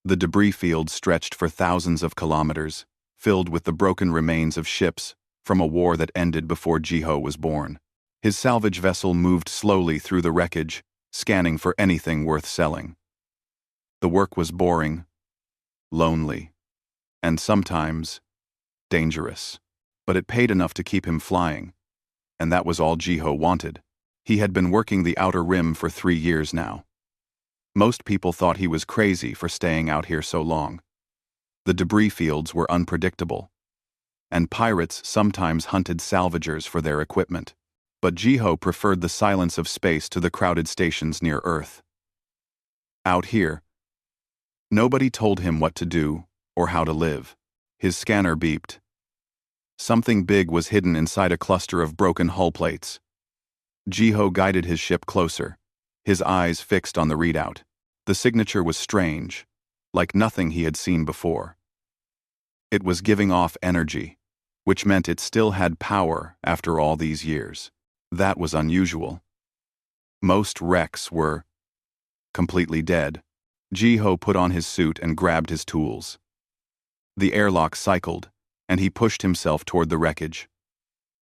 The debris field stretched for thousands of kilometers, filled with the broken remains of ships from a war that ended before Jiho was born. His salvage vessel moved slowly through the wreckage, scanning for anything worth selling. The work was boring, lonely, and sometimes dangerous. But it paid enough to keep him flying, and that was all Jiho wanted. He had been working the outer rim for 3 years now. Most people thought he was crazy for staying out here so long. The debris fields were unpredictable, and pirates sometimes hunted salvagers for their equipment. But Jiho preferred the silence of space to the crowded stations near Earth. Out here, nobody told him what to do or how to live. His scanner beeped. Something big was hidden inside a cluster of broken hull plates. Jiho guided his ship closer, his eyes fixed on the readout. The signature was strange, like nothing he had seen before. It was giving off energy, which meant it still had power after all these years. That was unusual. Most wrecks were completely dead. Jiho put on his suit and grabbed his tools. The airlock cycled, and he pushed himself toward the wreckage.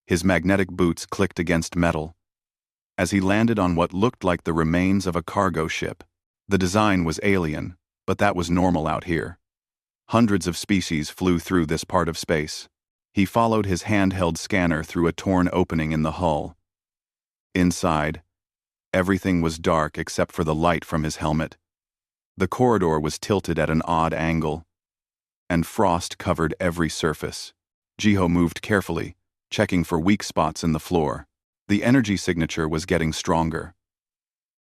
His magnetic boots clicked against metal as he landed on what looked like the remains of a cargo ship. The design was alien, but that was normal out here. Hundreds of species flew through this part of space. He followed his handheld scanner through a torn opening in the hull. Inside, everything was dark except for the light from his helmet. The corridor was tilted at an odd angle, and frost covered every surface. Jiho moved carefully, checking for weak spots in the floor. The energy signature was getting stronger.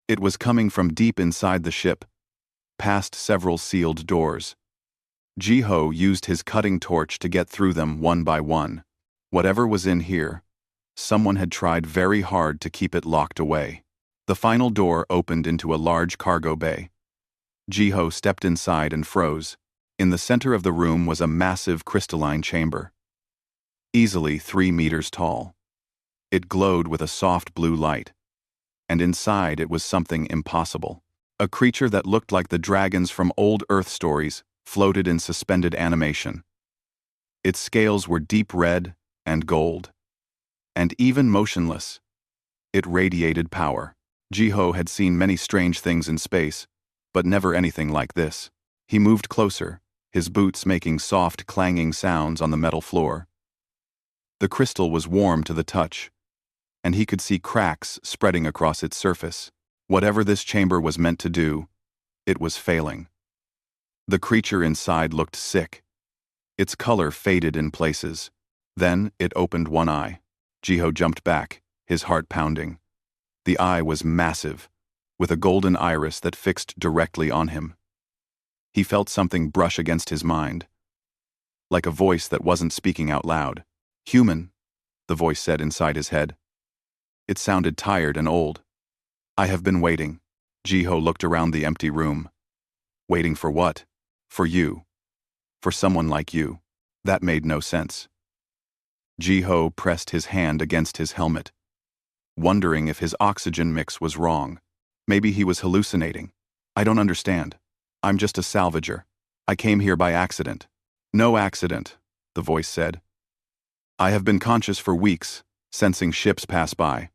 It was coming from deep inside the ship, past several sealed doors. Jiho used his cutting torch to get through them one by one. Whatever was in here, someone had tried very hard to keep it locked away. The final door opened into a large cargo bay. Jiho stepped inside and froze. In the center of the room was a massive crystalline chamber, easily 3 meters tall. It glowed with a soft blue light, and inside it was something impossible. A creature that looked like the dragons from old Earth stories floated in suspended animation. Its scales were deep red and gold, and even motionless. It radiated power. Jiho had seen many strange things in space, but never anything like this. He moved closer, his boots making soft, clanging sounds on the metal floor. The crystal was warm to the touch, and he could see cracks spreading across its surface. Whatever this chamber was meant to do, it was failing. The creature inside looked sick. Its color faded in places. Then it opened one eye. Jiho jumped back, his heart pounding. The eye was massive, with a golden iris that fixed directly on him. He felt something brush against his mind, like a voice that wasn't speaking out loud. "Human," the voice said inside his head. It sounded tired and old. "I have been waiting." Jiho looked around the empty room. Waiting for what? For you. For someone like you. That made no sense. Jiho pressed his hand against his helmet, wondering if his oxygen mix was wrong. Maybe he was hallucinating. "I don't understand. I'm just a salvager. I came here by accident." "No accident," the voice said. "I have been conscious for weeks, sensing ships pass by.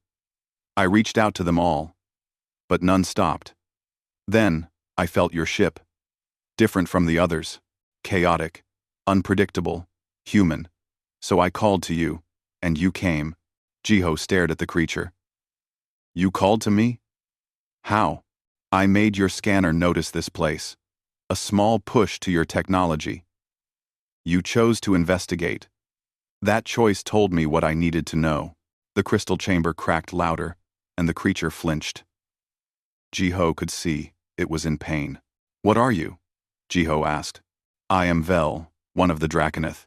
I reached out to them all, but none stopped. Then, I felt your ship. Different from the others. Chaotic, unpredictable, human. So I called to you, and you came." Jiho stared at the creature. "You called to me? How?" "I made your scanner notice this place. A small push to your technology. You chose to investigate. That choice told me what I needed to know." The crystal chamber cracked louder, and the creature flinched. Jiho could see it was in pain. "What are you?" Jiho asked. "I am Vel, one of the Draconith.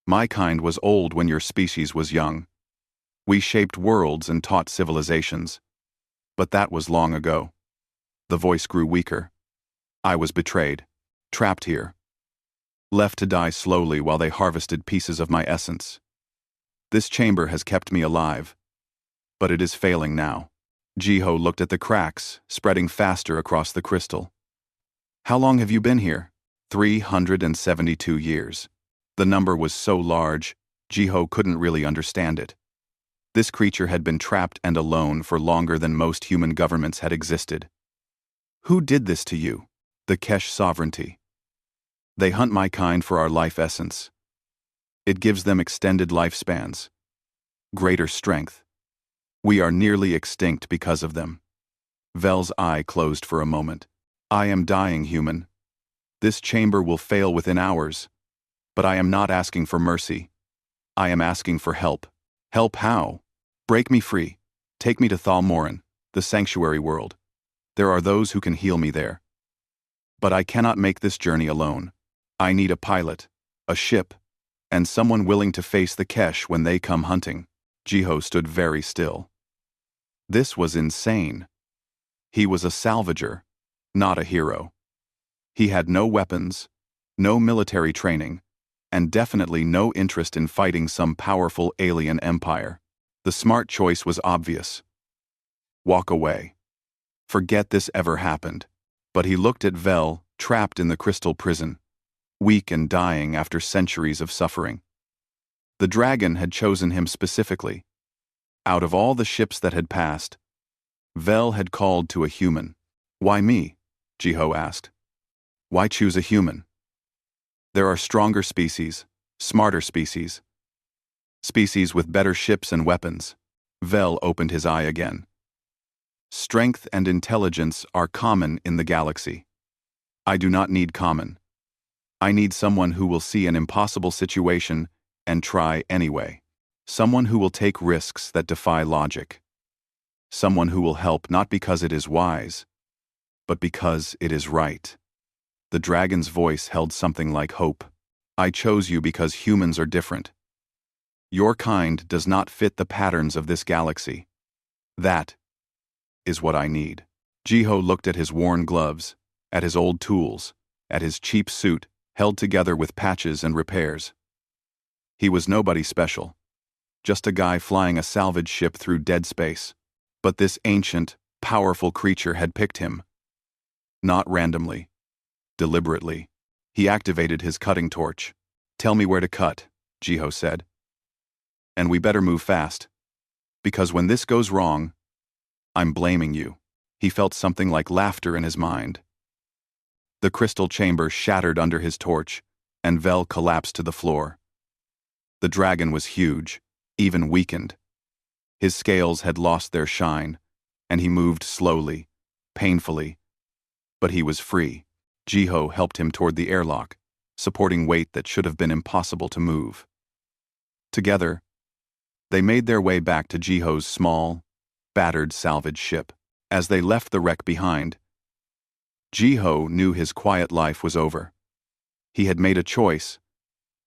My kind was old when your species was young. We shaped worlds and taught civilizations. But that was long ago." The voice grew weaker. "I was betrayed, trapped here, left to die slowly while they harvested pieces of my essence. This chamber has kept me alive, but it is failing now." Jiho looked at the cracks, spreading faster across the crystal. How long have you been here? 372 years. The number was so large, Jiho couldn't really understand it. This creature had been trapped and alone for longer than most human governments had existed. Who did this to you? The Kesh sovereignty. They hunt my kind for our life essence. It gives them extended lifespans, greater strength. We are nearly extinct because of them. Vel's eye closed for a moment. I am dying, human. This chamber will fail within hours. But I am not asking for mercy. I am asking for help. Help how? Break me free. Take me to Thalmoran, the sanctuary world. There are those who can heal me there. But I cannot make this journey alone. I need a pilot, a ship, and someone willing to face the Kesh when they come hunting. Jiho stood very still. This was insane. He was a salvager, not a hero. He had no weapons, no military training, and definitely no interest in fighting some powerful alien empire. The smart choice was obvious. Walk away. Forget this ever happened. But he looked at Vel, trapped in the crystal prison, weak and dying after centuries of suffering. The dragon had chosen him specifically. Out of all the ships that had passed, Vel had called to a human. Why me? Jiho asked. Why choose a human? There are stronger species, smarter species. Species with better ships and weapons. Vel opened his eye again. Strength and intelligence are common in the galaxy. I do not need common. I need someone who will see an impossible situation and try anyway. Someone who will take risks that defy logic. Someone who will help not because it is wise, but because it is right. The dragon's voice held something like hope. I chose you because humans are different. Your kind does not fit the patterns of this galaxy. That is what I need. Jiho looked at his worn gloves, at his old tools, at his cheap suit, held together with patches and repairs. He was nobody special. Just a guy flying a salvage ship through dead space. But this ancient, powerful creature had picked him. Not randomly. Deliberately. He activated his cutting torch. Tell me where to cut, Jiho said. And we better move fast. Because when this goes wrong, I'm blaming you. He felt something like laughter in his mind. The crystal chamber shattered under his torch, and Vel collapsed to the floor. The dragon was huge, even weakened. His scales had lost their shine, and he moved slowly, painfully. But he was free. Jiho helped him toward the airlock, supporting weight that should have been impossible to move. Together, they made their way back to Jiho's small, battered salvage ship. As they left the wreck behind, Jiho knew his quiet life was over. He had made a choice,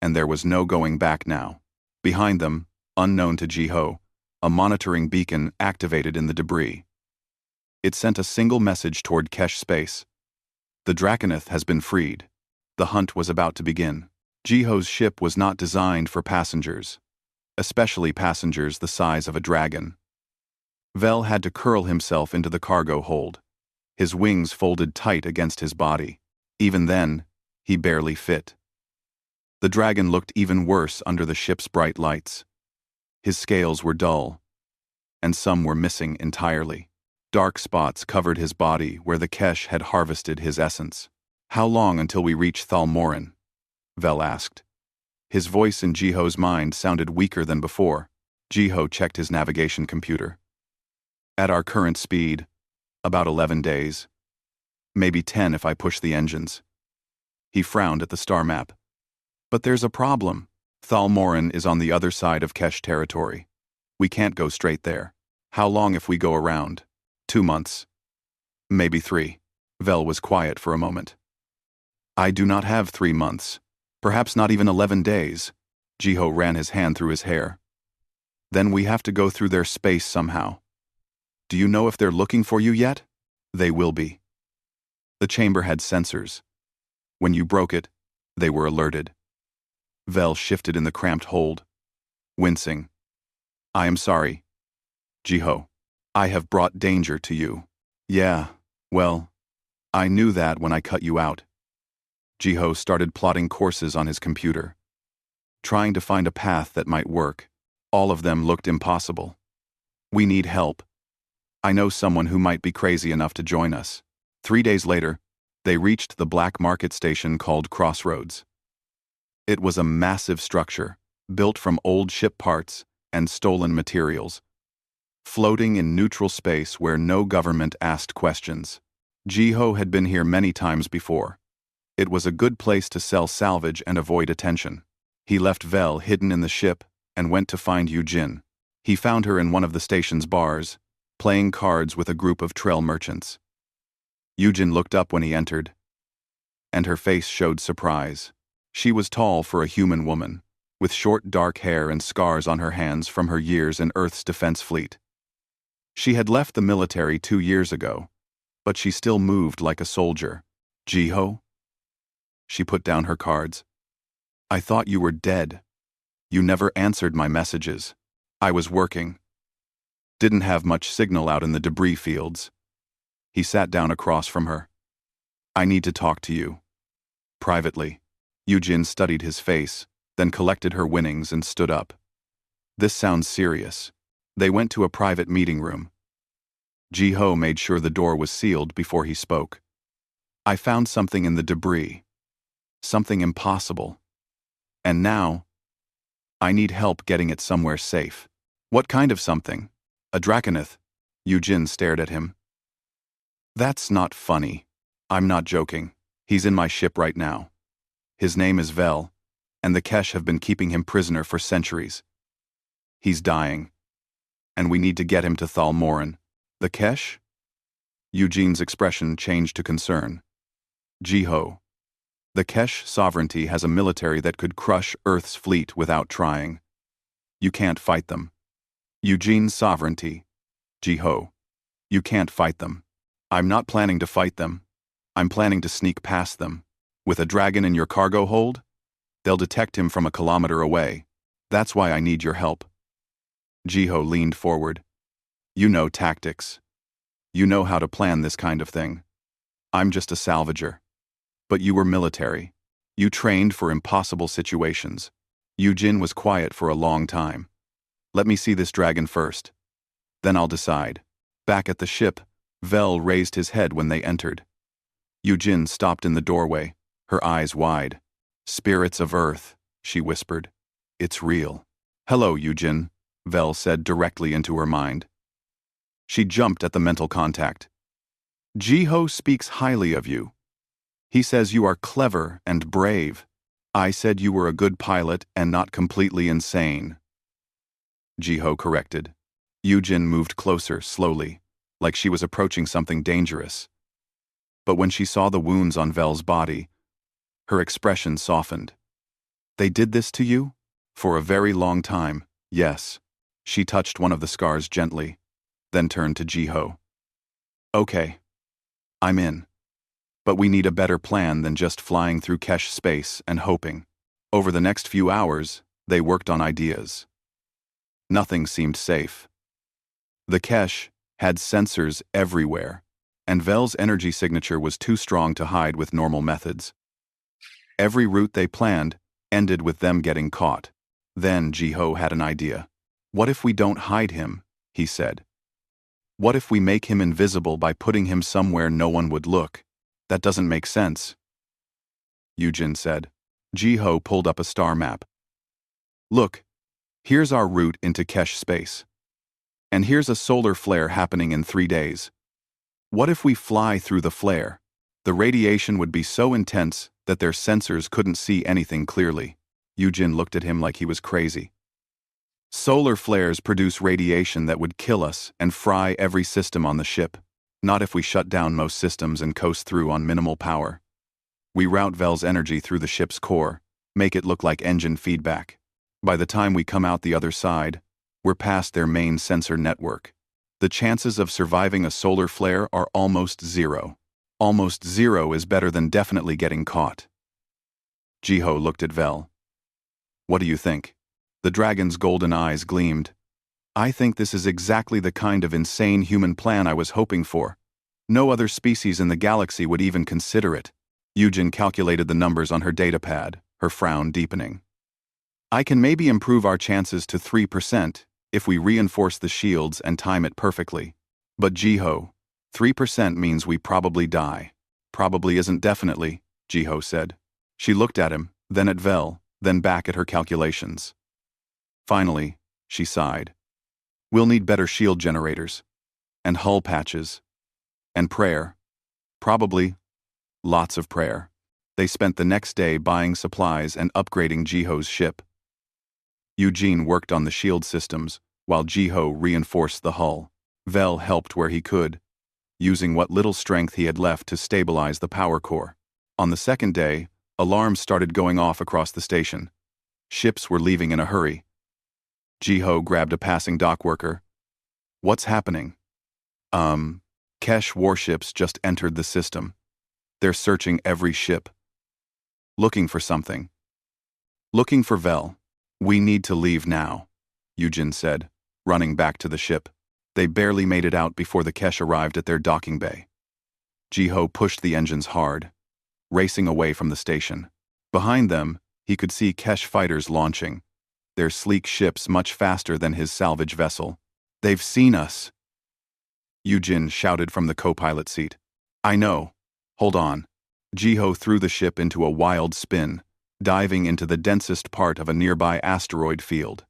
and there was no going back now. Behind them, unknown to Jiho, a monitoring beacon activated in the debris. It sent a single message toward Kesh space. The Draconeth has been freed. The hunt was about to begin. Jiho's ship was not designed for passengers, especially passengers the size of a dragon. Vel had to curl himself into the cargo hold. His wings folded tight against his body. Even then, he barely fit. The dragon looked even worse under the ship's bright lights. His scales were dull, and some were missing entirely. Dark spots covered his body where the Kesh had harvested his essence. How long until we reach Thalmoran? Vel asked. His voice in Jiho's mind sounded weaker than before. Jiho checked his navigation computer. At our current speed, about 11 days. Maybe 10 if I push the engines. He frowned at the star map. But there's a problem. Thalmoran is on the other side of Kesh territory. We can't go straight there. How long if we go around? 2 months. Maybe 3. Vel was quiet for a moment. I do not have 3 months. Perhaps not even 11 days. Jiho ran his hand through his hair. Then we have to go through their space somehow. Do you know if they're looking for you yet? They will be. The chamber had sensors. When you broke it, they were alerted. Vel shifted in the cramped hold, wincing. I am sorry. Jiho, I have brought danger to you. Yeah, well, I knew that when I cut you out. Jiho started plotting courses on his computer, trying to find a path that might work. All of them looked impossible. We need help. I know someone who might be crazy enough to join us. 3 days later, they reached the black market station called Crossroads. It was a massive structure, built from old ship parts and stolen materials, floating in neutral space where no government asked questions. Jiho had been here many times before. It was a good place to sell salvage and avoid attention. He left Vel hidden in the ship and went to find Yujin. He found her in one of the station's bars, playing cards with a group of trail merchants. Yujin looked up when he entered, and her face showed surprise. She was tall for a human woman, with short dark hair and scars on her hands from her years in Earth's defense fleet. She had left the military 2 years ago, but she still moved like a soldier. Jiho? She put down her cards. I thought you were dead. You never answered my messages. I was working. Didn't have much signal out in the debris fields. He sat down across from her. I need to talk to you. Privately. Yujin studied his face, then collected her winnings and stood up. This sounds serious. They went to a private meeting room. Jiho made sure the door was sealed before he spoke. I found something in the debris. Something impossible. And now, I need help getting it somewhere safe. What kind of something? A Draconith? Yujin stared at him. That's not funny. I'm not joking. He's in my ship right now. His name is Vel, and the Kesh have been keeping him prisoner for centuries. He's dying, and we need to get him to Thalmoran. The Kesh? Eugene's expression changed to concern. Jiho. The Kesh sovereignty has a military that could crush Earth's fleet without trying. You can't fight them. Eugene's sovereignty. Jiho. You can't fight them. I'm not planning to fight them. I'm planning to sneak past them. With a dragon in your cargo hold? They'll detect him from a kilometer away. That's why I need your help. Jiho leaned forward. You know tactics. You know how to plan this kind of thing. I'm just a salvager. But you were military. You trained for impossible situations. Yujin was quiet for a long time. Let me see this dragon first. Then I'll decide. Back at the ship, Vel raised his head when they entered. Yujin stopped in the doorway, her eyes wide. Spirits of Earth, she whispered. It's real. Hello, Yujin, Vel said directly into her mind. She jumped at the mental contact. Jiho speaks highly of you. He says you are clever and brave. I said you were a good pilot and not completely insane. Jiho corrected. Yujin moved closer, slowly, like she was approaching something dangerous. But when she saw the wounds on Vel's body, her expression softened. They did this to you? For a very long time, yes. She touched one of the scars gently, then turned to Jiho. Okay. I'm in. But we need a better plan than just flying through Kesh space and hoping. Over the next few hours, they worked on ideas. Nothing seemed safe. The Kesh had sensors everywhere, and Vel's energy signature was too strong to hide with normal methods. Every route they planned ended with them getting caught. Then Jiho had an idea. What if we don't hide him? He said. What if we make him invisible by putting him somewhere no one would look? That doesn't make sense. Yujin said. Jiho pulled up a star map. Look, here's our route into Kesh space. And here's a solar flare happening in 3 days. What if we fly through the flare? The radiation would be so intense that their sensors couldn't see anything clearly. Yujin looked at him like he was crazy. Solar flares produce radiation that would kill us and fry every system on the ship. Not if we shut down most systems and coast through on minimal power. We route Vel's energy through the ship's core, make it look like engine feedback. By the time we come out the other side, we're past their main sensor network. The chances of surviving a solar flare are almost zero. Almost zero is better than definitely getting caught. Jiho looked at Vel. What do you think? The dragon's golden eyes gleamed. I think this is exactly the kind of insane human plan I was hoping for. No other species in the galaxy would even consider it. Yujin calculated the numbers on her datapad, her frown deepening. I can maybe improve our chances to 3% if we reinforce the shields and time it perfectly. But Jiho, 3% means we probably die. Probably isn't definitely, Jiho said. She looked at him, then at Vel, then back at her calculations. Finally, she sighed. We'll need better shield generators. And hull patches. And prayer. Probably. Lots of prayer. They spent the next day buying supplies and upgrading Jiho's ship. Eugene worked on the shield systems, while Jiho reinforced the hull. Vel helped where he could, using what little strength he had left to stabilize the power core. On the second day, alarms started going off across the station. Ships were leaving in a hurry. Jiho grabbed a passing dock worker. What's happening? Kesh warships just entered the system. They're searching every ship. Looking for something. Looking for Vel. We need to leave now, Eugen said, running back to the ship. They barely made it out before the Kesh arrived at their docking bay. Jiho pushed the engines hard, racing away from the station. Behind them, he could see Kesh fighters launching, their sleek ships much faster than his salvage vessel. They've seen us, Eugen shouted from the co-pilot seat. I know. Hold on. Jiho threw the ship into a wild spin, diving into the densest part of a nearby asteroid field.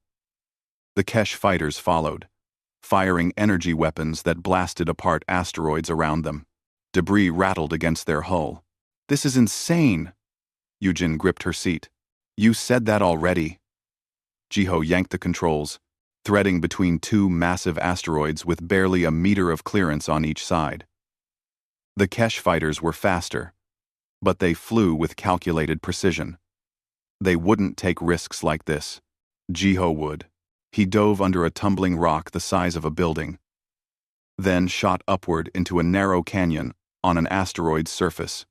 The Kesh fighters followed, firing energy weapons that blasted apart asteroids around them. Debris rattled against their hull. This is insane! Eugen gripped her seat. You said that already. Jiho yanked the controls, threading between two massive asteroids with barely a meter of clearance on each side. The Kesh fighters were faster, but they flew with calculated precision. They wouldn't take risks like this. Jiho would. He dove under a tumbling rock the size of a building, then shot upward into a narrow canyon on an asteroid's surface.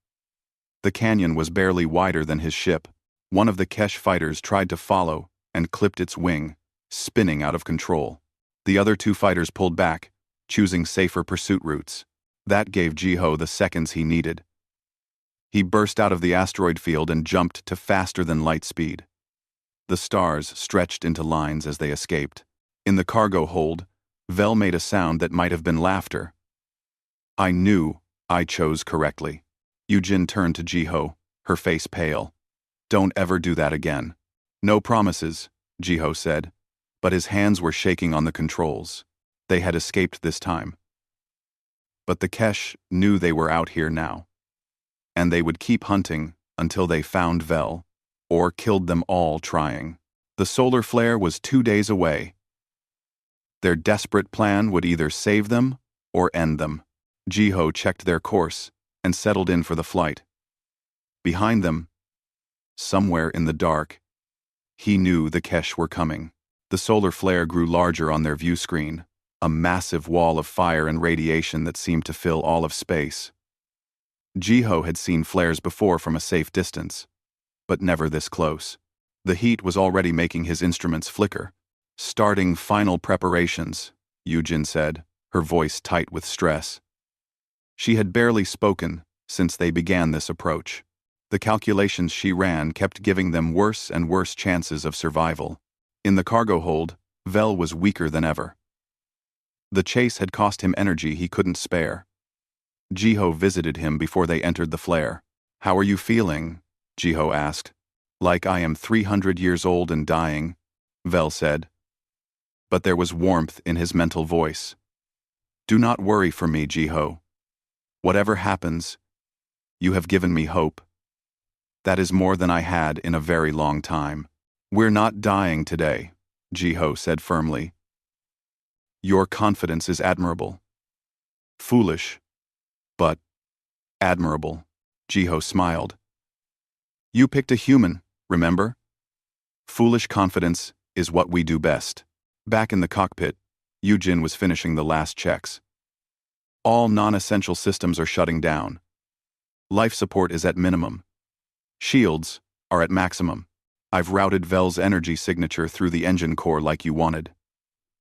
The canyon was barely wider than his ship. One of the Kesh fighters tried to follow and clipped its wing, spinning out of control. The other two fighters pulled back, choosing safer pursuit routes. That gave Jiho the seconds he needed. He burst out of the asteroid field and jumped to faster than light speed. The stars stretched into lines as they escaped. In the cargo hold, Vel made a sound that might have been laughter. I knew I chose correctly. Eugen turned to Jiho, her face pale. Don't ever do that again. No promises, Jiho said, but his hands were shaking on the controls. They had escaped this time. But the Kesh knew they were out here now. And they would keep hunting until they found Vel, or killed them all trying. The solar flare was 2 days away. Their desperate plan would either save them or end them. Jiho checked their course and settled in for the flight. Behind them, somewhere in the dark, he knew the Kesh were coming. The solar flare grew larger on their view screen, a massive wall of fire and radiation that seemed to fill all of space. Jiho had seen flares before from a safe distance, but never this close. The heat was already making his instruments flicker. Starting final preparations, Eugen said, her voice tight with stress. She had barely spoken since they began this approach. The calculations she ran kept giving them worse and worse chances of survival. In the cargo hold, Vel was weaker than ever. The chase had cost him energy he couldn't spare. Jiho visited him before they entered the flare. How are you feeling? Jiho asked. Like I am 300 years old and dying, Vel said. But there was warmth in his mental voice. Do not worry for me, Jiho. Whatever happens, you have given me hope. That is more than I had in a very long time. We're not dying today, Jiho said firmly. Your confidence is admirable. Foolish, but admirable, Jiho smiled. You picked a human, remember? Foolish confidence is what we do best. Back in the cockpit, Eugen was finishing the last checks. All non-essential systems are shutting down. Life support is at minimum. Shields are at maximum. I've routed Vel's energy signature through the engine core like you wanted.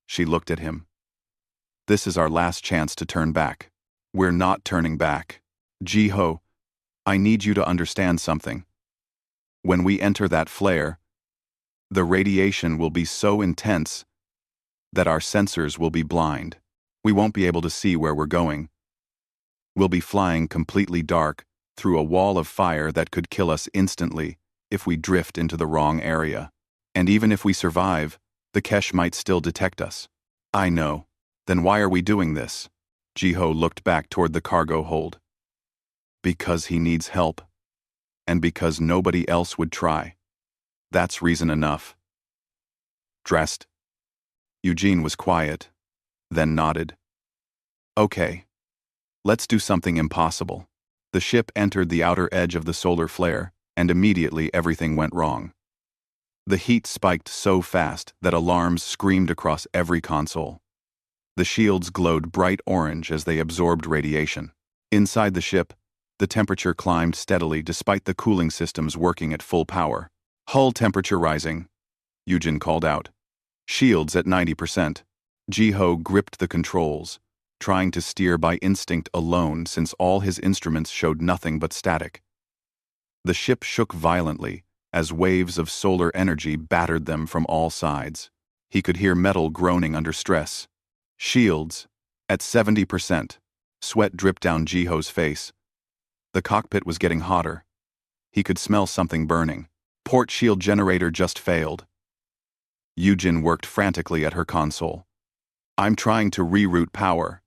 She looked at him. This is our last chance to turn back. We're not turning back. Ji-ho, I need you to understand something. When we enter that flare, the radiation will be so intense that our sensors will be blind. We won't be able to see where we're going. We'll be flying completely dark through a wall of fire that could kill us instantly if we drift into the wrong area. And even if we survive, the Kesh might still detect us. I know. Then why are we doing this? Ji-ho looked back toward the cargo hold. Because he needs help. And because nobody else would try. That's reason enough. Dressed. Eugene was quiet, then nodded. Okay. Let's do something impossible. The ship entered the outer edge of the solar flare, and immediately everything went wrong. The heat spiked so fast that alarms screamed across every console. The shields glowed bright orange as they absorbed radiation. Inside the ship, the temperature climbed steadily despite the cooling systems working at full power. Hull temperature rising, Eugene called out. Shields at 90%. Ji-ho gripped the controls, trying to steer by instinct alone since all his instruments showed nothing but static. The ship shook violently as waves of solar energy battered them from all sides. He could hear metal groaning under stress. Shields at 70%. Sweat dripped down Ji-ho's face. The cockpit was getting hotter. He could smell something burning. Port shield generator just failed. Eugene worked frantically at her console. I'm trying to reroute power.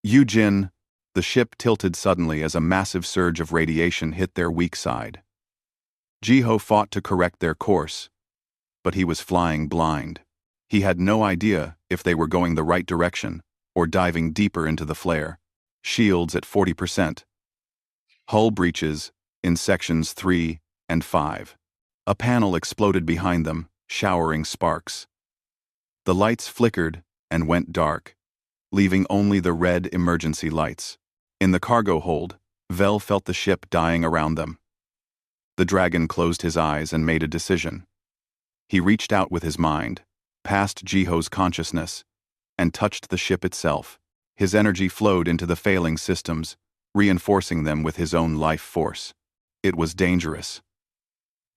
Eugene. The ship tilted suddenly as a massive surge of radiation hit their weak side. Ji-ho fought to correct their course, but he was flying blind. He had no idea if they were going the right direction or diving deeper into the flare. Shields at 40%. Hull breaches in sections 3 and 5. A panel exploded behind them, showering sparks. The lights flickered and went dark, leaving only the red emergency lights. In the cargo hold, Vel felt the ship dying around them. The dragon closed his eyes and made a decision. He reached out with his mind, past Ji-ho's consciousness, and touched the ship itself. His energy flowed into the failing systems, reinforcing them with his own life force. It was dangerous.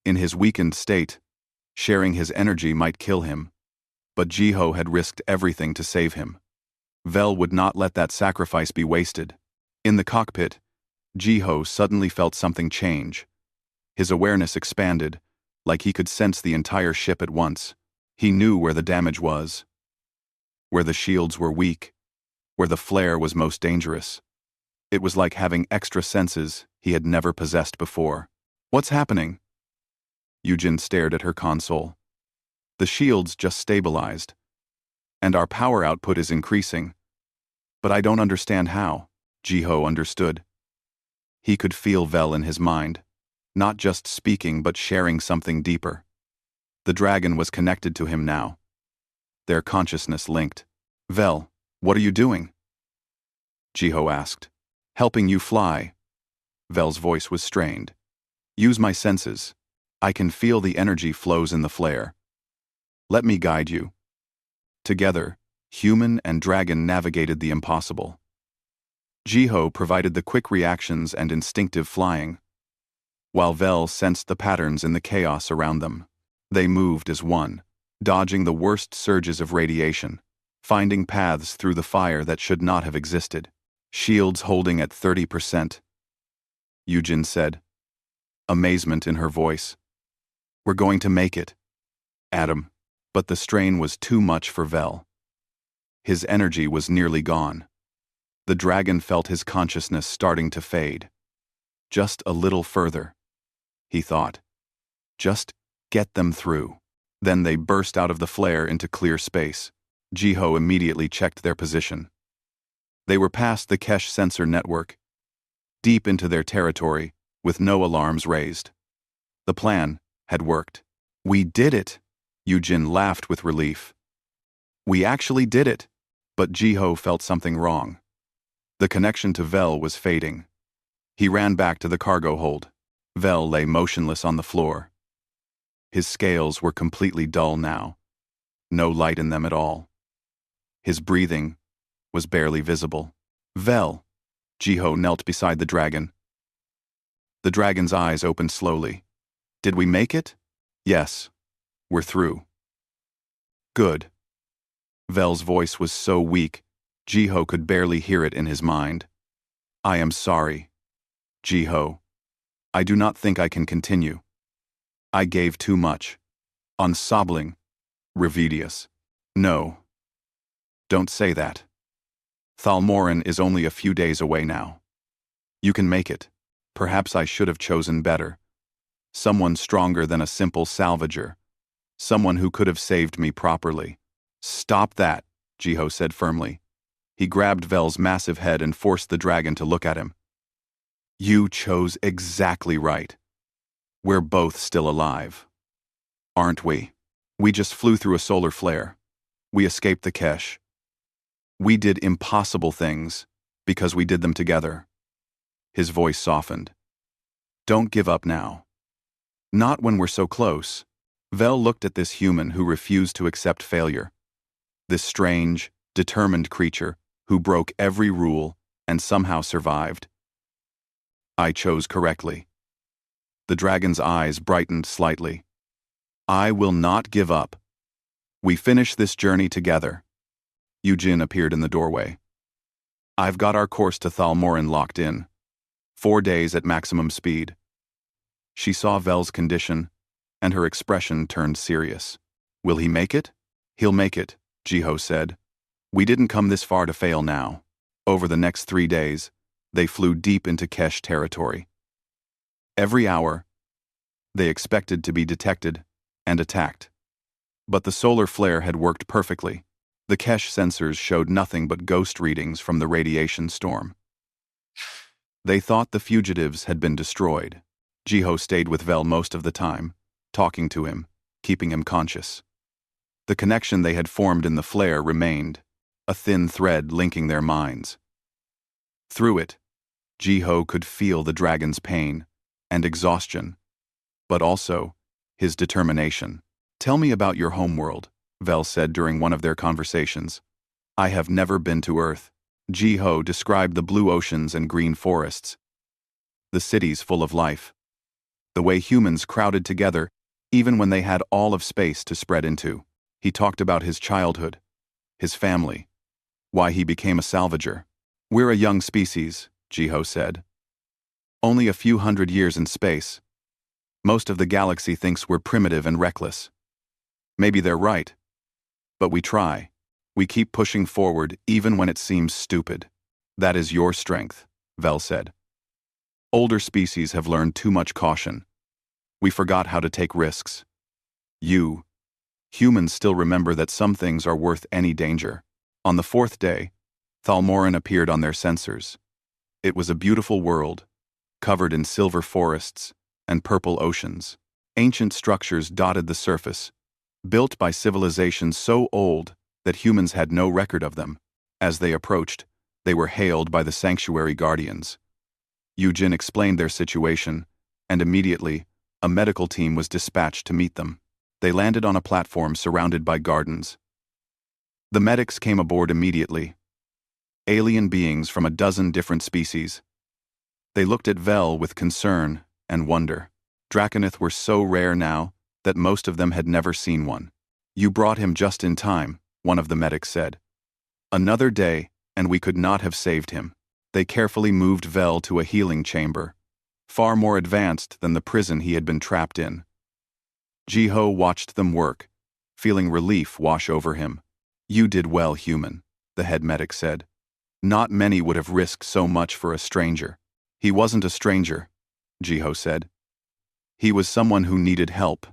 In his weakened state, sharing his energy might kill him, but Ji-ho had risked everything to save him. Vel would not let that sacrifice be wasted. In the cockpit, Ji-ho suddenly felt something change. His awareness expanded, like he could sense the entire ship at once. He knew where the damage was, where the shields were weak, where the flare was most dangerous. It was like having extra senses he had never possessed before. What's happening? Eugene stared at her console. The shields just stabilized, and our power output is increasing. But I don't understand how. Ji-ho understood. He could feel Vel in his mind, not just speaking but sharing something deeper. The dragon was connected to him now. Their consciousness linked. Vel, what are you doing? Ji-ho asked. Helping you fly. Vel's voice was strained. Use my senses. I can feel the energy flows in the flare. Let me guide you. Together, human and dragon navigated the impossible. Ji-ho provided the quick reactions and instinctive flying, while Vel sensed the patterns in the chaos around them. They moved as one, dodging the worst surges of radiation, finding paths through the fire that should not have existed. Shields holding at 30%. Eugene said, amazement in her voice. We're going to make it, Adam. But the strain was too much for Vel. His energy was nearly gone. The dragon felt his consciousness starting to fade. Just a little further, he thought. Just get them through. Then they burst out of the flare into clear space. Ji-ho immediately checked their position. They were past the Kesh sensor network, deep into their territory, with no alarms raised. The plan had worked. We did it! Eugene laughed with relief. We actually did it! But Ji-ho felt something wrong. The connection to Vel was fading. He ran back to the cargo hold. Vel lay motionless on the floor. His scales were completely dull now. No light in them at all. His breathing was barely visible. Vel. Jiho knelt beside the dragon. The dragon's eyes opened slowly. Did we make it? Yes. We're through. Good. Vel's voice was so weak, Jiho could barely hear it in his mind. I am sorry. Jiho. I do not think I can continue. I gave too much. Unsobling. Revidius. No. Don't say that. Thalmorin is only a few days away now. You can make it. Perhaps I should have chosen better. Someone stronger than a simple salvager. Someone who could have saved me properly. Stop that, Jiho said firmly. He grabbed Vel's massive head and forced the dragon to look at him. You chose exactly right. We're both still alive. Aren't we? We just flew through a solar flare. We escaped the Kesh. We did impossible things because we did them together. His voice softened. Don't give up now. Not when we're so close. Vel looked at this human who refused to accept failure. This strange, determined creature who broke every rule and somehow survived. I chose correctly. The dragon's eyes brightened slightly. I will not give up. We finish this journey together. Yujin appeared in the doorway. I've got our course to Thalmorin locked in. 4 days at maximum speed. She saw Vel's condition, and her expression turned serious. Will he make it? He'll make it, Jiho said. We didn't come this far to fail now. Over the next 3 days, they flew deep into Kesh territory. Every hour, they expected to be detected and attacked. But the solar flare had worked perfectly. The Kesh sensors showed nothing but ghost readings from the radiation storm. They thought the fugitives had been destroyed. Jiho stayed with Vel most of the time, talking to him, keeping him conscious. The connection they had formed in the flare remained, a thin thread linking their minds. Through it, Jiho could feel the dragon's pain and exhaustion, but also his determination. Tell me about your homeworld, Vel said during one of their conversations. I have never been to Earth. Jiho described the blue oceans and green forests, the cities full of life, the way humans crowded together even when they had all of space to spread into. He talked about his childhood, his family, why he became a salvager. We're a young species, Jiho said. Only a few hundred years in space. Most of the galaxy thinks we're primitive and reckless. Maybe they're right. But we try. We keep pushing forward even when it seems stupid. That is your strength, Vel said. Older species have learned too much caution. We forgot how to take risks. Humans still remember that some things are worth any danger. On the 4th day, Thalmorin appeared on their sensors. It was a beautiful world, covered in silver forests and purple oceans. Ancient structures dotted the surface, built by civilizations so old that humans had no record of them. As they approached, they were hailed by the sanctuary guardians. Yujin explained their situation, and immediately, a medical team was dispatched to meet them. They landed on a platform surrounded by gardens. The medics came aboard immediately. Alien beings from a dozen different species. They looked at Vel with concern and wonder. Draconith were so rare now that most of them had never seen one. You brought him just in time, one of the medics said. Another day, and we could not have saved him. They carefully moved Vel to a healing chamber, far more advanced than the prison he had been trapped in. Jiho watched them work, feeling relief wash over him. You did well, human, the head medic said. Not many would have risked so much for a stranger. He wasn't a stranger, Jiho said. He was someone who needed help.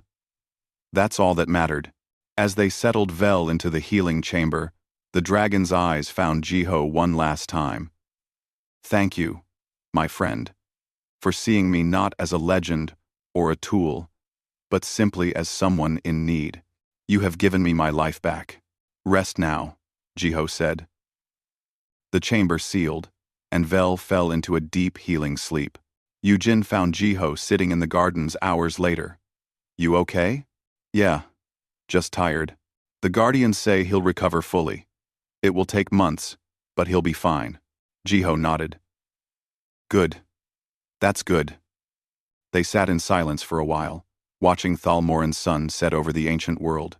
That's all that mattered. As they settled Vel into the healing chamber, the dragon's eyes found Jiho one last time. Thank you, my friend, for seeing me not as a legend or a tool, but simply as someone in need. You have given me my life back. Rest now, Jiho said. The chamber sealed, and Vel fell into a deep healing sleep. Yujin found Jiho sitting in the gardens hours later. You okay? Yeah, just tired. The guardians say he'll recover fully. It will take months, but he'll be fine. Jiho nodded. Good. That's good. They sat in silence for a while, watching Thalmoran's sun set over the ancient world.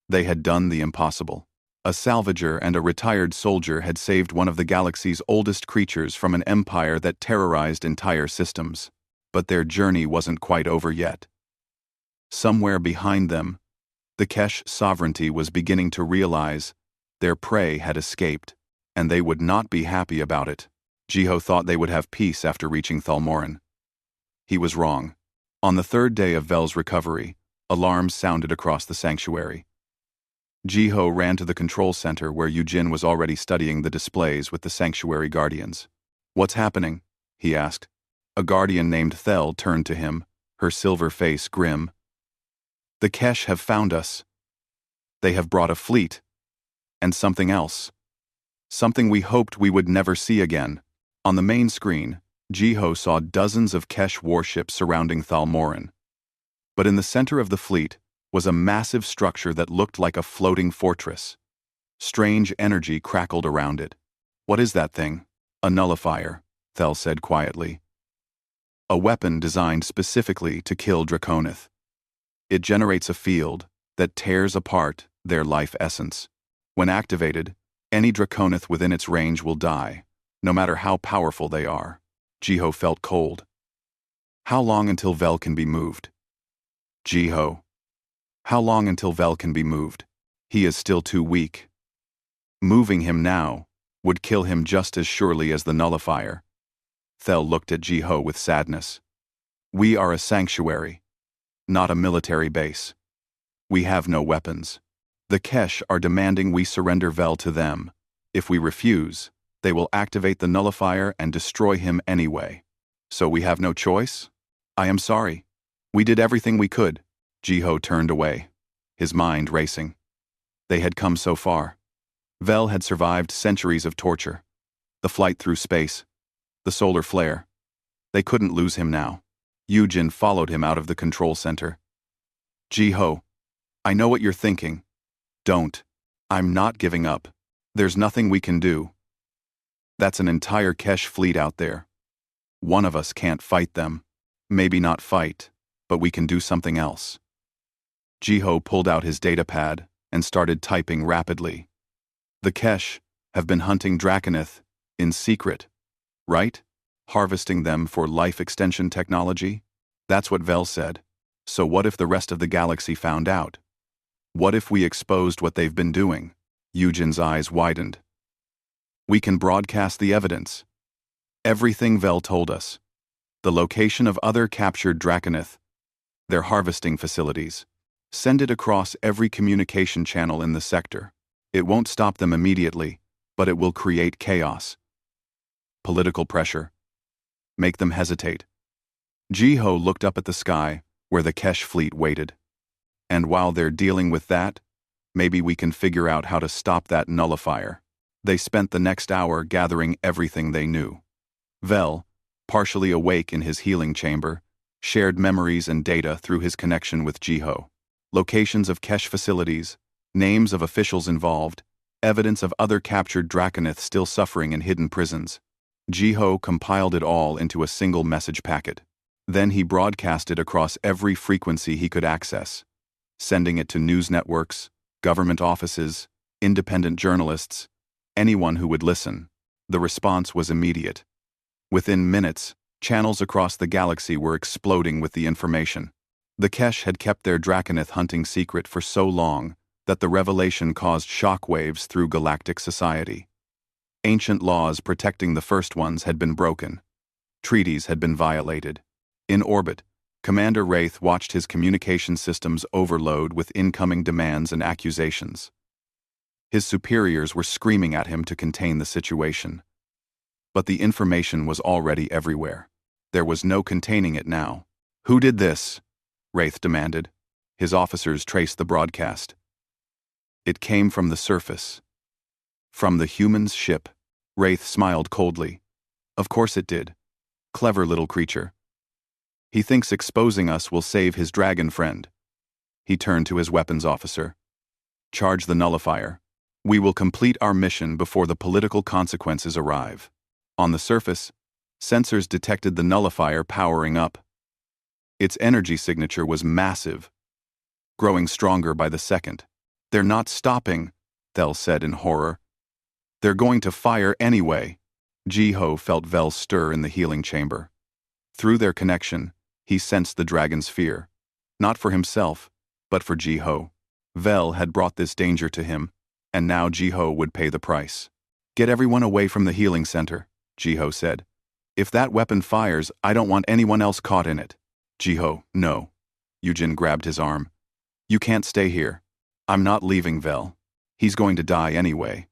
They had done the impossible. A salvager and a retired soldier had saved one of the galaxy's oldest creatures from an empire that terrorized entire systems. But their journey wasn't quite over yet. Somewhere behind them, the Kesh sovereignty was beginning to realize their prey had escaped, and they would not be happy about it. Jiho thought they would have peace after reaching Thalmoran. He was wrong. On the third day of Vel's recovery, alarms sounded across the sanctuary. Jiho ran to the control center where Yujin was already studying the displays with the sanctuary guardians. What's happening? He asked. A guardian named Thel turned to him, her silver face grim. The Kesh have found us. They have brought a fleet. And something else. Something we hoped we would never see again. On the main screen, Jiho saw dozens of Kesh warships surrounding Thalmoran. But in the center of the fleet was a massive structure that looked like a floating fortress. Strange energy crackled around it. What is that thing? A nullifier, Thel said quietly. A weapon designed specifically to kill Draconith. It generates a field that tears apart their life essence. When activated, any Draconith within its range will die, no matter how powerful they are. Jiho felt cold. How long until Vel can be moved? Jiho. How long until Vel can be moved? He is still too weak. Moving him now would kill him just as surely as the nullifier. Thel looked at Jiho with sadness. We are a sanctuary, not a military base. We have no weapons. The Kesh are demanding we surrender Vel to them. If we refuse, they will activate the nullifier and destroy him anyway. So we have no choice? I am sorry. We did everything we could. Jiho turned away, his mind racing. They had come so far. Vel had survived centuries of torture. The flight through space. The solar flare. They couldn't lose him now. Yujin followed him out of the control center. Jiho, I know what you're thinking. Don't. I'm not giving up. There's nothing we can do. That's an entire Kesh fleet out there. One of us can't fight them. Maybe not fight, but we can do something else. Jiho pulled out his datapad and started typing rapidly. The Kesh have been hunting Draconith in secret, right? Harvesting them for life extension technology? That's what Vel said. So what if the rest of the galaxy found out? What if we exposed what they've been doing? Yujin's eyes widened. We can broadcast the evidence. Everything Vel told us. The location of other captured Draconith. Their harvesting facilities. Send it across every communication channel in the sector. It won't stop them immediately, but it will create chaos. Political pressure. Make them hesitate. Jiho looked up at the sky, where the Kesh fleet waited. And while they're dealing with that, maybe we can figure out how to stop that nullifier. They spent the next hour gathering everything they knew. Vel, partially awake in his healing chamber, shared memories and data through his connection with Jiho. Locations of Kesh facilities, names of officials involved, evidence of other captured Draconith still suffering in hidden prisons. Jiho compiled it all into a single message packet. Then he broadcast it across every frequency he could access, sending it to news networks, government offices, independent journalists, anyone who would listen. The response was immediate. Within minutes, channels across the galaxy were exploding with the information. The Kesh had kept their Draconith hunting secret for so long that the revelation caused shockwaves through galactic society. Ancient laws protecting the first ones had been broken. Treaties had been violated. In orbit, Commander Wraith watched his communication systems overload with incoming demands and accusations. His superiors were screaming at him to contain the situation. But the information was already everywhere. There was no containing it now. Who did this? Wraith demanded. His officers traced the broadcast. It came from the surface. From the human's ship. Wraith smiled coldly. Of course it did. Clever little creature. He thinks exposing us will save his dragon friend. He turned to his weapons officer. Charge the nullifier. We will complete our mission before the political consequences arrive. On the surface, sensors detected the nullifier powering up. Its energy signature was massive, growing stronger by the second. They're not stopping, Thel said in horror. They're going to fire anyway. Jiho felt Vel stir in the healing chamber. Through their connection, he sensed the dragon's fear. Not for himself, but for Jiho. Vel had brought this danger to him, and now Jiho would pay the price. Get everyone away from the healing center, Jiho said. If that weapon fires, I don't want anyone else caught in it. Jiho, no. Yujin grabbed his arm. You can't stay here. I'm not leaving Vel. He's going to die anyway.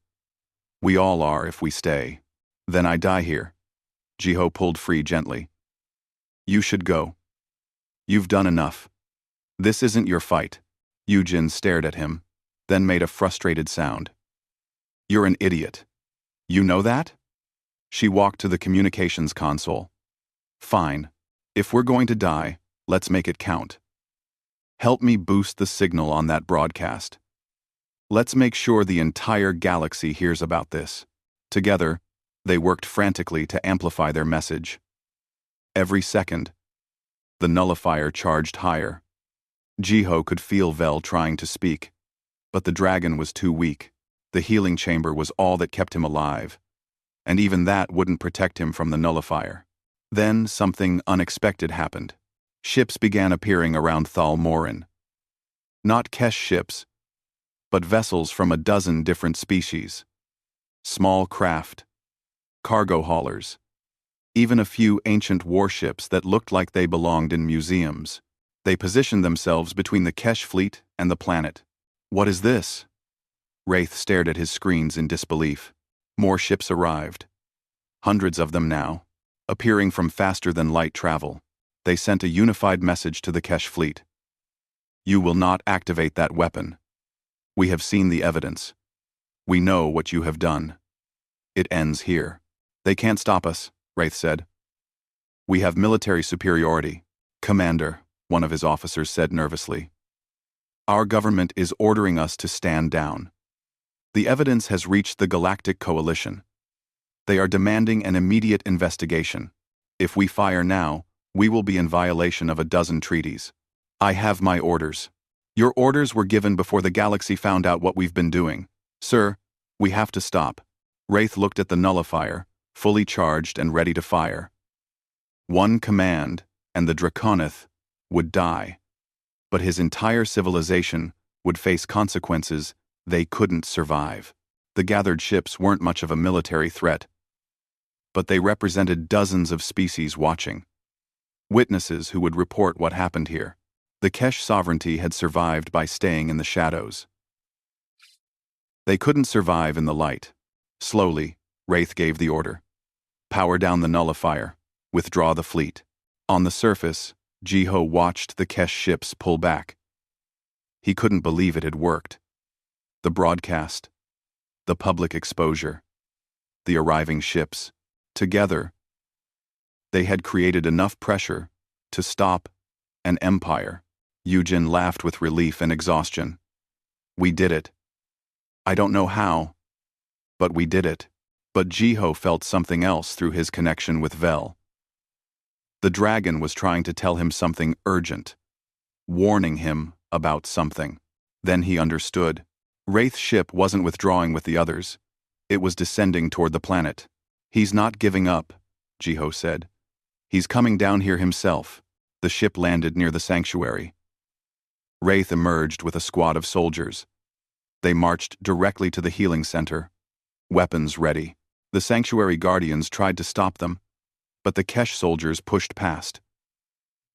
We all are if we stay. Then I die here. Jiho pulled free gently. You should go. You've done enough. This isn't your fight. Yujin stared at him, then made a frustrated sound. You're an idiot. You know that? She walked to the communications console. Fine. If we're going to die, let's make it count. Help me boost the signal on that broadcast. Let's make sure the entire galaxy hears about this. Together, they worked frantically to amplify their message. Every second, the nullifier charged higher. Jiho could feel Vel trying to speak, but the dragon was too weak. The healing chamber was all that kept him alive, and even that wouldn't protect him from the nullifier. Then something unexpected happened. Ships began appearing around Thal Morin. Not Kesh ships, but vessels from a dozen different species. Small craft, cargo haulers, even a few ancient warships that looked like they belonged in museums. They positioned themselves between the Kesh fleet and the planet. What is this? Wraith stared at his screens in disbelief. More ships arrived. Hundreds of them now, appearing from faster-than-light travel. They sent a unified message to the Kesh fleet. You will not activate that weapon. We have seen the evidence. We know what you have done. It ends here. They can't stop us, Wraith said. We have military superiority. Commander, one of his officers said nervously. Our government is ordering us to stand down. The evidence has reached the Galactic Coalition. They are demanding an immediate investigation. If we fire now, we will be in violation of a dozen treaties. I have my orders. Your orders were given before the galaxy found out what we've been doing. Sir, we have to stop. Wraith looked at the nullifier, fully charged and ready to fire. One command, and the Draconith would die. But his entire civilization would face consequences they couldn't survive. The gathered ships weren't much of a military threat, but they represented dozens of species watching. Witnesses who would report what happened here. The Kesh sovereignty had survived by staying in the shadows. They couldn't survive in the light. Slowly, Wraith gave the order. Power down the nullifier. Withdraw the fleet. On the surface, Jiho watched the Kesh ships pull back. He couldn't believe it had worked. The broadcast, the public exposure, the arriving ships. Together, they had created enough pressure to stop an empire. Yujin laughed with relief and exhaustion. We did it. I don't know how, but we did it. But Jiho felt something else through his connection with Vel. The dragon was trying to tell him something urgent, warning him about something. Then he understood. Wraith's ship wasn't withdrawing with the others. It was descending toward the planet. He's not giving up, Jiho said. He's coming down here himself. The ship landed near the sanctuary. Wraith emerged with a squad of soldiers. They marched directly to the healing center, weapons ready. The sanctuary guardians tried to stop them, but the Kesh soldiers pushed past.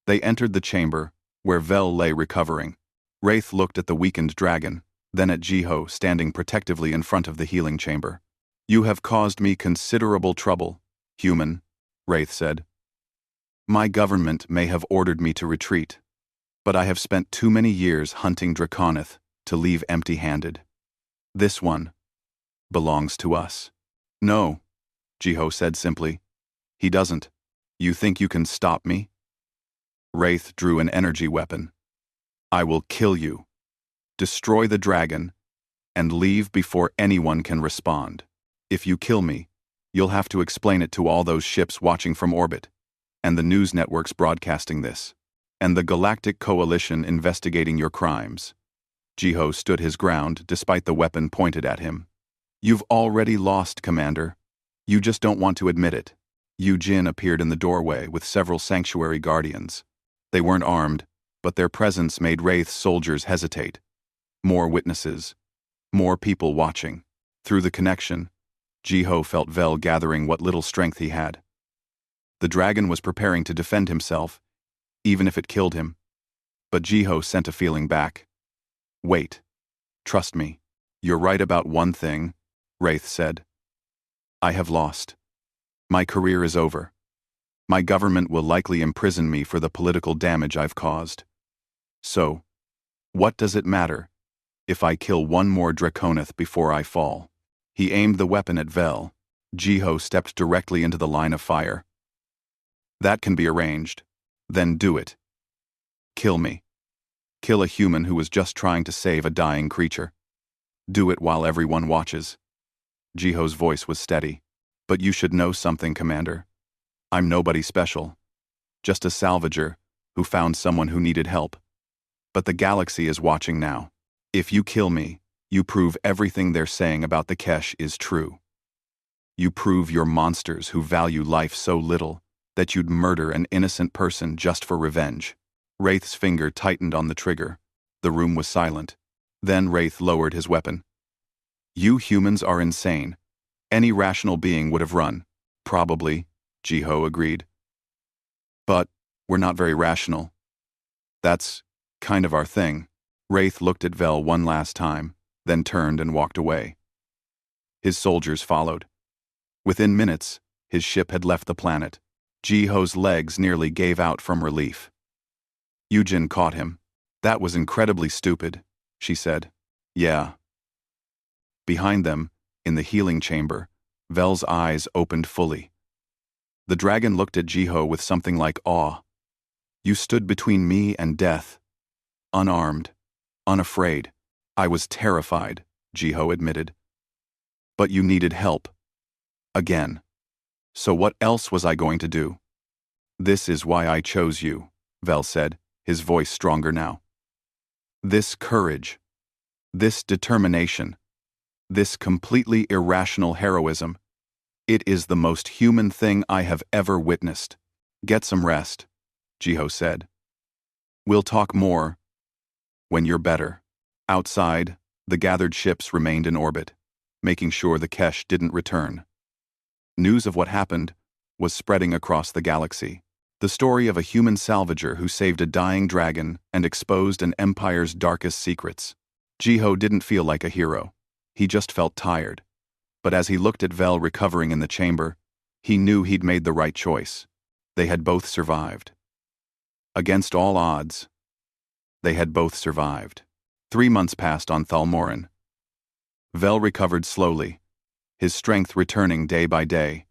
They entered the chamber, where Vel lay recovering. Wraith looked at the weakened dragon, then at Jiho standing protectively in front of the healing chamber. You have caused me considerable trouble, human, Wraith said. My government may have ordered me to retreat, but I have spent too many years hunting Draconith to leave empty-handed. This one belongs to us. No, Jiho said simply. He doesn't. You think you can stop me? Wraith drew an energy weapon. I will kill you, destroy the dragon, and leave before anyone can respond. If you kill me, you'll have to explain it to all those ships watching from orbit, and the news networks broadcasting this, and the Galactic Coalition investigating your crimes. Jiho stood his ground despite the weapon pointed at him. You've already lost, Commander. You just don't want to admit it. Yu Jin appeared in the doorway with several sanctuary guardians. They weren't armed, but their presence made Wraith's soldiers hesitate. More witnesses. More people watching. Through the connection, Jiho felt Vel gathering what little strength he had. The dragon was preparing to defend himself, even if it killed him. But Jiho sent a feeling back. Wait. Trust me. You're right about one thing, Wraith said. I have lost. My career is over. My government will likely imprison me for the political damage I've caused. So, what does it matter if I kill one more Draconith before I fall? He aimed the weapon at Vel. Jiho stepped directly into the line of fire. That can be arranged. Then do it. Kill me. Kill a human who was just trying to save a dying creature. Do it while everyone watches. Jiho's voice was steady. But you should know something, Commander. I'm nobody special. Just a salvager who found someone who needed help. But the galaxy is watching now. If you kill me, you prove everything they're saying about the Kesh is true. You prove you're monsters who value life so little that you'd murder an innocent person just for revenge. Wraith's finger tightened on the trigger. The room was silent. Then Wraith lowered his weapon. You humans are insane. Any rational being would have run. Probably, Jiho agreed. But we're not very rational. That's kind of our thing. Wraith looked at Vel one last time, then turned and walked away. His soldiers followed. Within minutes, his ship had left the planet. Jiho's legs nearly gave out from relief. Yujin caught him. That was incredibly stupid, she said. Yeah. Behind them, in the healing chamber, Vel's eyes opened fully. The dragon looked at Jiho with something like awe. You stood between me and death. Unarmed. Unafraid. I was terrified, Jiho admitted. But you needed help. Again. So what else was I going to do? This is why I chose you, Vel said, his voice stronger now. This courage. This determination. This completely irrational heroism. It is the most human thing I have ever witnessed. Get some rest, Jiho said. We'll talk more when you're better. Outside, the gathered ships remained in orbit, making sure the Kesh didn't return. News of what happened was spreading across the galaxy. The story of a human salvager who saved a dying dragon and exposed an empire's darkest secrets. Jiho didn't feel like a hero. He just felt tired. But as he looked at Vel recovering in the chamber, he knew he'd made the right choice. They had both survived. Against all odds, they had both survived. 3 months passed on Thalmoran. Vel recovered slowly, his strength returning day by day.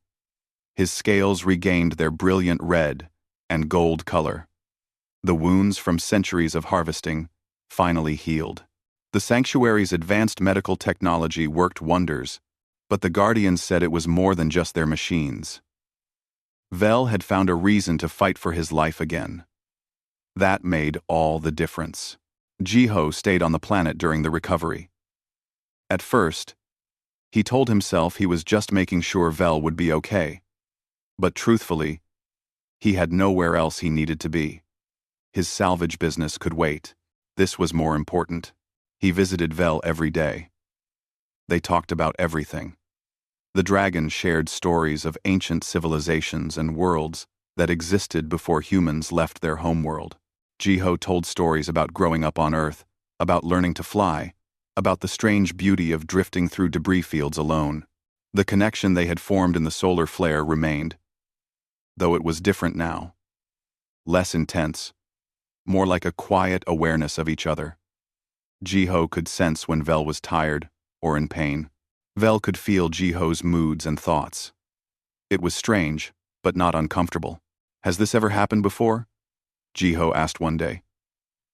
His scales regained their brilliant red and gold color. The wounds from centuries of harvesting finally healed. The sanctuary's advanced medical technology worked wonders, but the Guardians said it was more than just their machines. Vel had found a reason to fight for his life again. That made all the difference. Jiho stayed on the planet during the recovery. At first, he told himself he was just making sure Vel would be okay. But truthfully, he had nowhere else he needed to be. His salvage business could wait. This was more important. He visited Vel every day. They talked about everything. The dragon shared stories of ancient civilizations and worlds that existed before humans left their homeworld. Jiho told stories about growing up on Earth, about learning to fly, about the strange beauty of drifting through debris fields alone. The connection they had formed in the solar flare remained, though it was different now. Less intense, more like a quiet awareness of each other. Jiho could sense when Vel was tired or in pain. Vel could feel Jiho's moods and thoughts. It was strange, but not uncomfortable. Has this ever happened before? Jiho asked one day.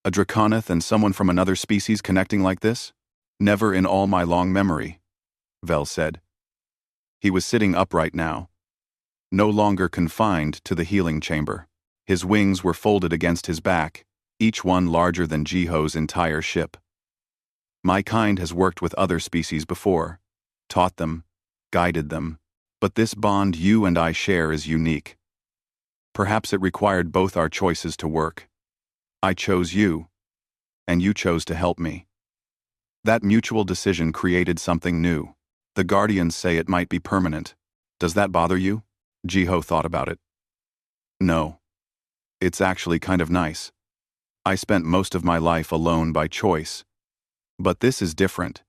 A Draconith and someone from another species connecting like this? Never in all my long memory, Vel said. He was sitting upright now, no longer confined to the healing chamber. His wings were folded against his back, each one larger than Jiho's entire ship. My kind has worked with other species before, taught them, guided them, but this bond you and I share is unique. Perhaps it required both our choices to work. I chose you, and you chose to help me. That mutual decision created something new. The Guardians say it might be permanent. Does that bother you? Jiho thought about it. No. It's actually kind of nice. I spent most of my life alone by choice. But this is different.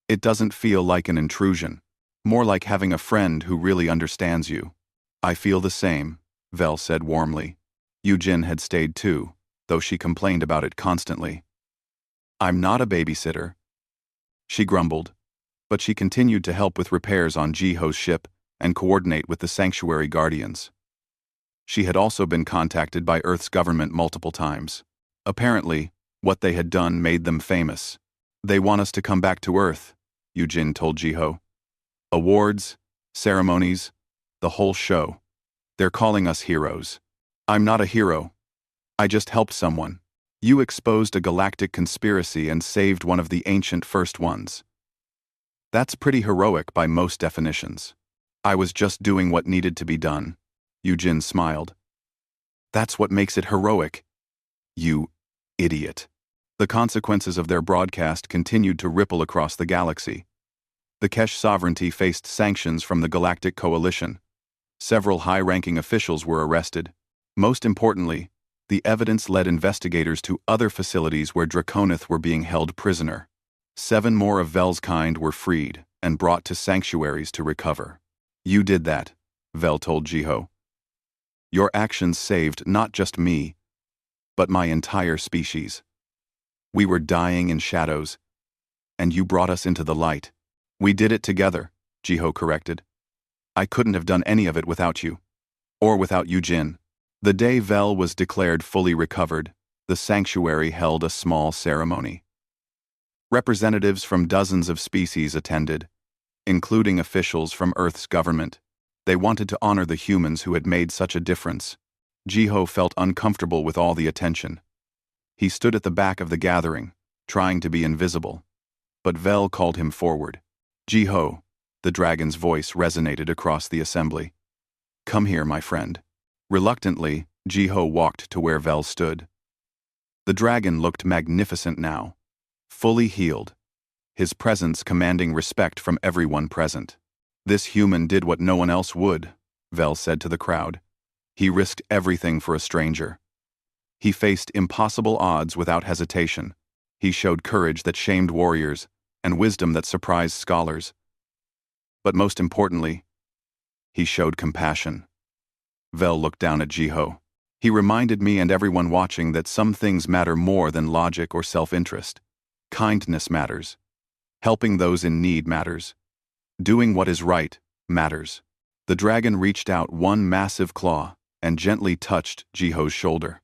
It doesn't feel like an intrusion, more like having a friend who really understands you. I feel the same, Vel said warmly. Yujin had stayed too, though she complained about it constantly. I'm not a babysitter, she grumbled, but she continued to help with repairs on Jiho's ship and coordinate with the Sanctuary Guardians. She had also been contacted by Earth's government multiple times. Apparently, what they had done made them famous. They want us to come back to Earth, Yujin told Jiho. Awards, ceremonies, the whole show. They're calling us heroes. I'm not a hero. I just helped someone. You exposed a galactic conspiracy and saved one of the ancient first ones. That's pretty heroic by most definitions. I was just doing what needed to be done. Yujin smiled. That's what makes it heroic. You idiot. The consequences of their broadcast continued to ripple across the galaxy. The Kesh sovereignty faced sanctions from the Galactic Coalition. Several high-ranking officials were arrested. Most importantly, the evidence led investigators to other facilities where Draconith were being held prisoner. 7 more of Vel's kind were freed and brought to sanctuaries to recover. You did that, Vel told Jiho. Your actions saved not just me, but my entire species. We were dying in shadows, and you brought us into the light. We did it together, Jiho corrected. I couldn't have done any of it without you. Or without Yujin. The day Vel was declared fully recovered, the sanctuary held a small ceremony. Representatives from dozens of species attended, including officials from Earth's government. They wanted to honor the humans who had made such a difference. Jiho felt uncomfortable with all the attention. He stood at the back of the gathering, trying to be invisible. But Vel called him forward. Jiho, the dragon's voice resonated across the assembly. Come here, my friend. Reluctantly, Jiho walked to where Vel stood. The dragon looked magnificent now, fully healed, his presence commanding respect from everyone present. This human did what no one else would, Vel said to the crowd. He risked everything for a stranger. He faced impossible odds without hesitation. He showed courage that shamed warriors and wisdom that surprised scholars. But most importantly, he showed compassion. Vel looked down at Jiho. He reminded me and everyone watching that some things matter more than logic or self-interest. Kindness matters. Helping those in need matters. Doing what is right matters. The dragon reached out one massive claw and gently touched Jiho's shoulder.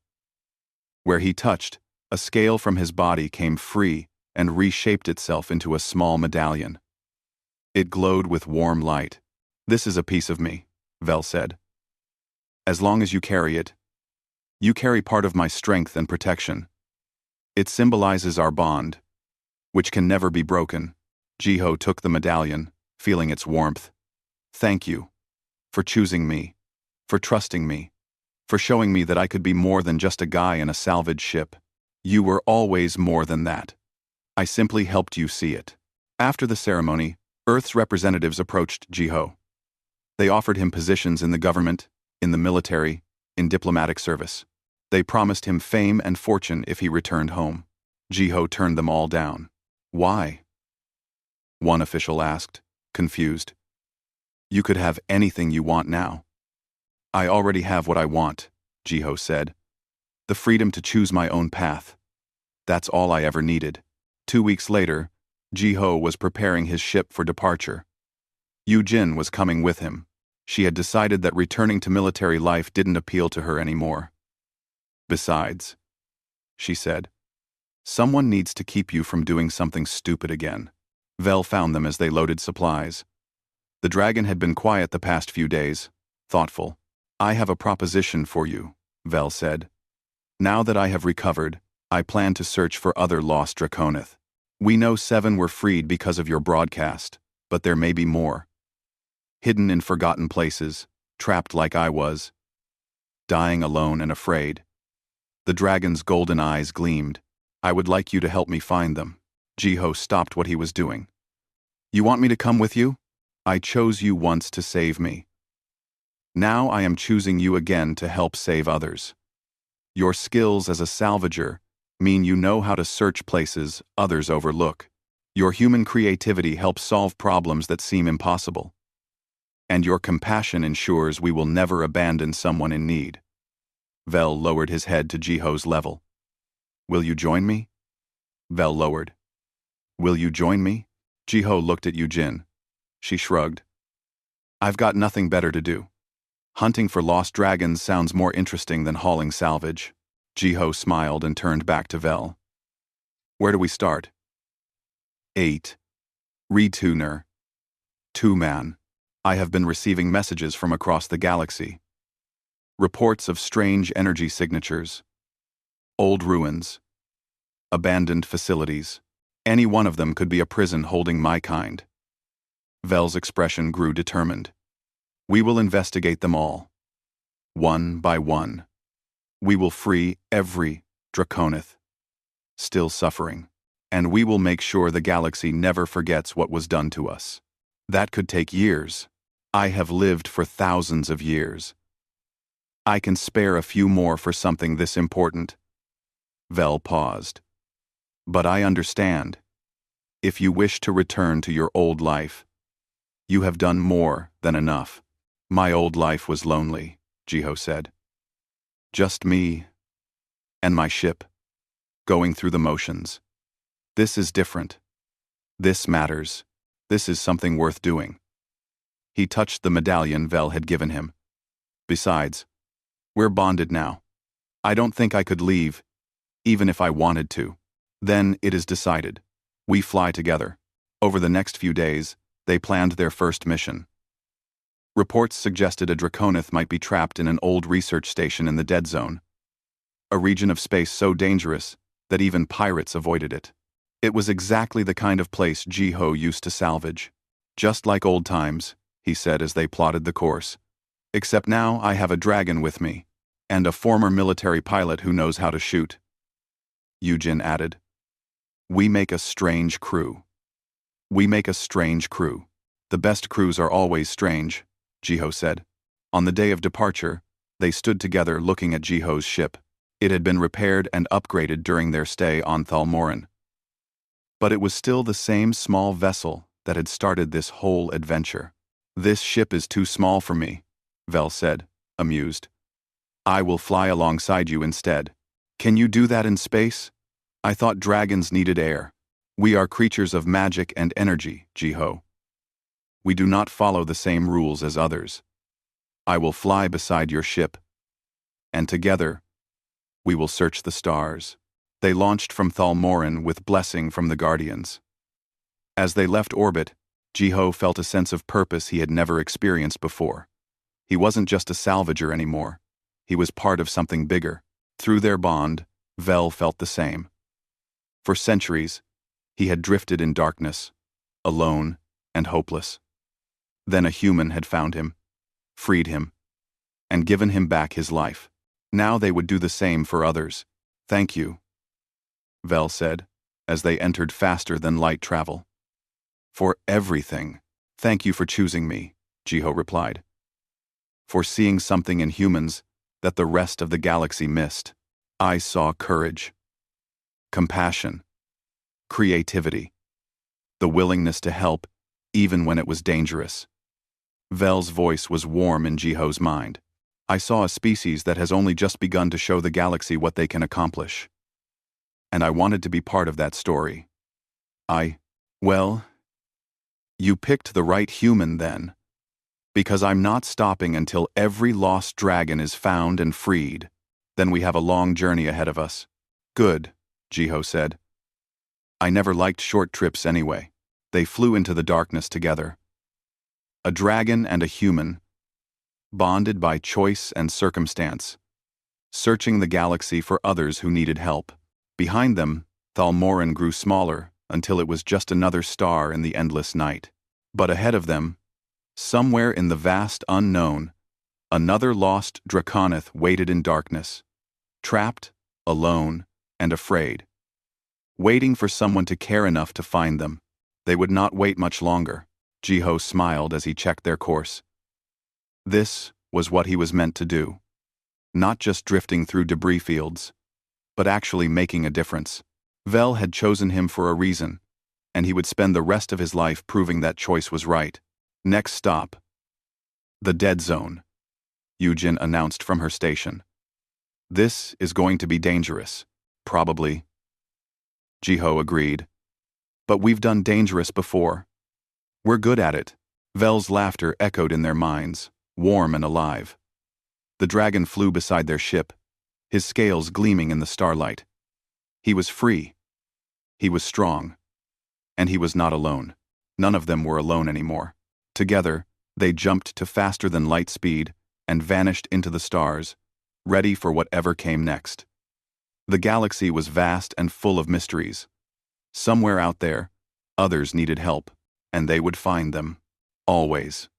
Where he touched, a scale from his body came free and reshaped itself into a small medallion. It glowed with warm light. This is a piece of me, Vel said. As long as you carry it, you carry part of my strength and protection. It symbolizes our bond, which can never be broken. Jiho took the medallion, feeling its warmth. Thank you. For choosing me. For trusting me. For showing me that I could be more than just a guy in a salvage ship. You were always more than that. I simply helped you see it. After the ceremony, Earth's representatives approached Jiho. They offered him positions in the government, in the military, in diplomatic service. They promised him fame and fortune if he returned home. Jiho turned them all down. Why? One official asked, confused. You could have anything you want now. I already have what I want, Jiho said. The freedom to choose my own path. That's all I ever needed. 2 weeks later, Jiho was preparing his ship for departure. Yujin was coming with him. She had decided that returning to military life didn't appeal to her anymore. Besides, she said, Someone needs to keep you from doing something stupid again. Vel found them as they loaded supplies. The dragon had been quiet the past few days, thoughtful. I have a proposition for you, Vel said. Now that I have recovered, I plan to search for other lost Draconith. We know 7 were freed because of your broadcast, but there may be more. Hidden in forgotten places, trapped like I was, dying alone and afraid. The dragon's golden eyes gleamed. I would like you to help me find them. Jiho stopped what he was doing. You want me to come with you? I chose you once to save me. Now I am choosing you again to help save others. Your skills as a salvager mean you know how to search places others overlook. Your human creativity helps solve problems that seem impossible. And your compassion ensures we will never abandon someone in need. Vel lowered his head to Jiho's level. Will you join me? Vel lowered. Will you join me? Jiho looked at Yujin. She shrugged. I've got nothing better to do. Hunting for lost dragons sounds more interesting than hauling salvage. Jiho smiled and turned back to Vel. Where do we start? 8. Retuner. 2-man. I have been receiving messages from across the galaxy. Reports of strange energy signatures. Old ruins. Abandoned facilities. Any one of them could be a prison holding my kind. Vel's expression grew determined. We will investigate them all. One by one. We will free every Draconith still suffering, and we will make sure the galaxy never forgets what was done to us. That could take years. I have lived for thousands of years. I can spare a few more for something this important. Vel paused. But I understand. If you wish to return to your old life, you have done more than enough. My old life was lonely, Jiho said. Just me and my ship, going through the motions. This is different. This matters. This is something worth doing. He touched the medallion Vel had given him. Besides, we're bonded now. I don't think I could leave, even if I wanted to. Then it is decided. We fly together. Over the next few days, they planned their first mission. Reports suggested a Draconith might be trapped in an old research station in the Dead Zone, a region of space so dangerous that even pirates avoided it. It was exactly the kind of place Jiho used to salvage. Just like old times, he said as they plotted the course. Except now I have a dragon with me, and a former military pilot who knows how to shoot. Yujin added. We make a strange crew. We make a strange crew. The best crews are always strange, Jiho said. On the day of departure, they stood together looking at Jiho's ship. It had been repaired and upgraded during their stay on Thalmoran. But it was still the same small vessel that had started this whole adventure. This ship is too small for me, Vel said, amused. I will fly alongside you instead. Can you do that in space? I thought dragons needed air. We are creatures of magic and energy, Jiho. We do not follow the same rules as others. I will fly beside your ship, and together, we will search the stars. They launched from Thalmoran with blessing from the Guardians. As they left orbit, Jiho felt a sense of purpose he had never experienced before. He wasn't just a salvager anymore. He was part of something bigger. Through their bond, Vel felt the same. For centuries, he had drifted in darkness, alone and hopeless. Then a human had found him, freed him, and given him back his life. Now they would do the same for others. Thank you, Vel said, as they entered faster than light travel. For everything. Thank you for choosing me, Jiho replied. For seeing something in humans that the rest of the galaxy missed. I saw courage, compassion, creativity, the willingness to help even when it was dangerous. Vel's voice was warm in Jiho's mind. I saw a species that has only just begun to show the galaxy what they can accomplish. And I wanted to be part of that story. Well, you picked the right human then. Because I'm not stopping until every lost dragon is found and freed. Then we have a long journey ahead of us. Good, Jiho said. I never liked short trips anyway. They flew into the darkness together. A dragon and a human, bonded by choice and circumstance, searching the galaxy for others who needed help. Behind them, Thalmoran grew smaller until it was just another star in the endless night. But ahead of them, somewhere in the vast unknown, another lost Draconith waited in darkness, trapped, alone, and afraid, waiting for someone to care enough to find them. They would not wait much longer. Jiho smiled as he checked their course. This was what he was meant to do. Not just drifting through debris fields, but actually making a difference. Vel had chosen him for a reason, and he would spend the rest of his life proving that choice was right. Next stop. The Dead Zone, Yujin announced from her station. This is going to be dangerous. Probably. Jiho agreed. But we've done dangerous before. We're good at it. Vel's laughter echoed in their minds, warm and alive. The dragon flew beside their ship, his scales gleaming in the starlight. He was free. He was strong. And he was not alone. None of them were alone anymore. Together, they jumped to faster than light speed and vanished into the stars, ready for whatever came next. The galaxy was vast and full of mysteries. Somewhere out there, others needed help, and they would find them. Always.